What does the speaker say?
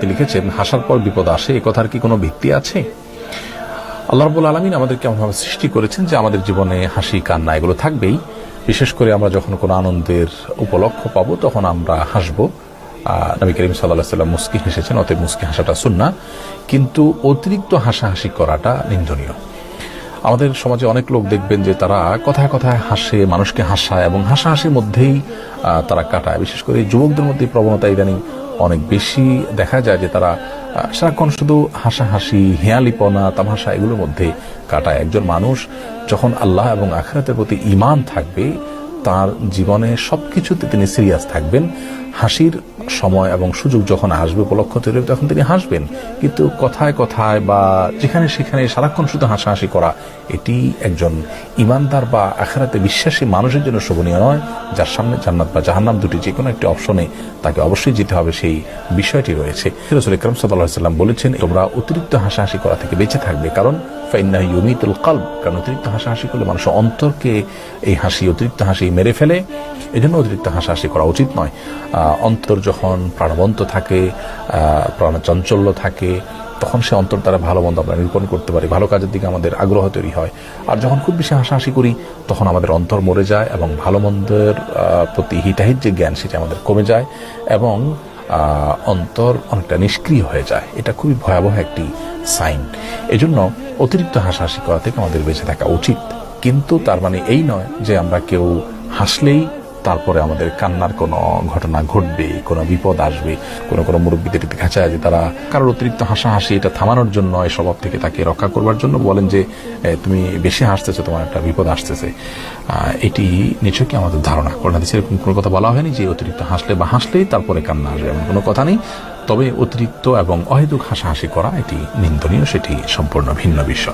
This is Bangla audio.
লিখেছেন, হাসার পর বিপদ আসে, এ কথার কি কোনো ভিত্তি আছে? আল্লাহ রাব্বুল আলামিন আমাদেরকে এমনভাবে সৃষ্টি করেছেন যে আমাদের জীবনে হাসি কান্না এগুলো থাকবেই। বিশেষ করে আমরা যখন কোনো আনন্দের উপলক্ষ পাবো তখন আমরা হাসবো। নবী করিম সাল্লাল্লাহু আলাইহি ওয়াসাল্লাম মুস্কি হেসেছেন, অতএব মুস্কি হাসাটা সুন্নাহ, কিন্তু অতিরিক্ত হাসাহাসি করাটা নিন্দনীয়। আমাদের সমাজে অনেক লোক দেখবেন যে তারা কথায় কথায় হাসে, মানুষকে হাসায় এবং হাসাহাসির মধ্যেই তারা কাটায়। বিশেষ করে যুবকদের মধ্যে প্রবণতা ইদানিং অনেক বেশি দেখা যায় যে তারা সারাক্ষণ শুধু হাসাহাসি, হেয়ালিপনা, তামাশা এগুলোর মধ্যে কাটায়। একজন মানুষ যখন আল্লাহ এবং আখিরাতের প্রতি ঈমান থাকবে, তার জীবনে সবকিছুতে তিনি সিরিয়াস থাকবেন। হাসির সময় এবং সুযোগ যখন আসবে, উপলক্ষ তৈরি হবে, তখন তিনি হাসবেন। কিন্তু কথায় কথায় বা যেখানে সেখানে সারাক্ষণ শুধু হাসাহাসি করা, এটি একজন ইমানদার বা আখিরাতে বিশ্বাসী মানুষের জন্য শোভনীয় নয়। যার সামনে জান্নাত বা জাহান্নাম দুটি যে কোনো একটি অপশনে তাকে অবশ্যই যেতে হবে, সেই বিষয়টি রয়েছে। রাসূল আকরাম সাল্লাল্লাহু আলাইহি ওয়াসাল্লাম বলেছেন, তোমরা অতিরিক্ত হাসাহাসি করা থেকে বেঁচে থাকবে, কারণ ফাইন্নাহু ইউমিতুল কলব, কারণ অতিরিক্ত হাসাহাসি করলে মানুষের অন্তরকে এই হাসি, অতিরিক্ত হাসি মেরে ফেলে। এজন্য অতিরিক্ত হাসাহাসি করা উচিত নয়। অন্তর যখন প্রাণবন্ত থাকে, প্রাণচাঞ্চল্য থাকে, তখন সে অন্তর দ্বারা ভালো মন্দ আমরা নিরূপণ করতে পারি, ভালো কাজের দিকে আমাদের আগ্রহ তৈরি হয়। আর যখন খুব বেশি হাসাহাসি করি, তখন আমাদের অন্তর মরে যায় এবং ভালো মন্দের প্রতি হিতাহিত যে জ্ঞান, সেটা আমাদের কমে যায় এবং অন্তর অনেকটা নিষ্ক্রিয় হয়ে যায়। এটা খুবই ভয়াবহ একটি সাইন। এজন্য অতিরিক্ত হাসাহাসি করা থেকে আমাদের বেঁচে থাকা উচিত। কিন্তু তার মানে এই নয় যে আমরা কেউ হাসলেই তারপরে আমাদের কান্নার কোনো ঘটনা ঘটবে, কোনো বিপদ আসবে। কোনো কোনো মুরব্বীদের দেখা যায় যে তারা কারোর অতিরিক্ত হাসাহাসি এটা থামানোর জন্য, এই স্বভাব থেকে তাকে রক্ষা করবার জন্য বলেন যে তুমি বেশি হাসতেছো, তোমার একটা বিপদ আসতেছে। এটি নিছকই আমাদের ধারণা। কোরআন হাদিসে এরকম কোনো কথা বলা হয়নি যে অতিরিক্ত হাসলে বা হাসলেই তারপরে কান্না আসবে, এমন কোনো কথা নেই। তবে অতিরিক্ত এবং অহেতুক হাসাহাসি করা এটি নিন্দনীয়, সেটি সম্পূর্ণ ভিন্ন বিষয়।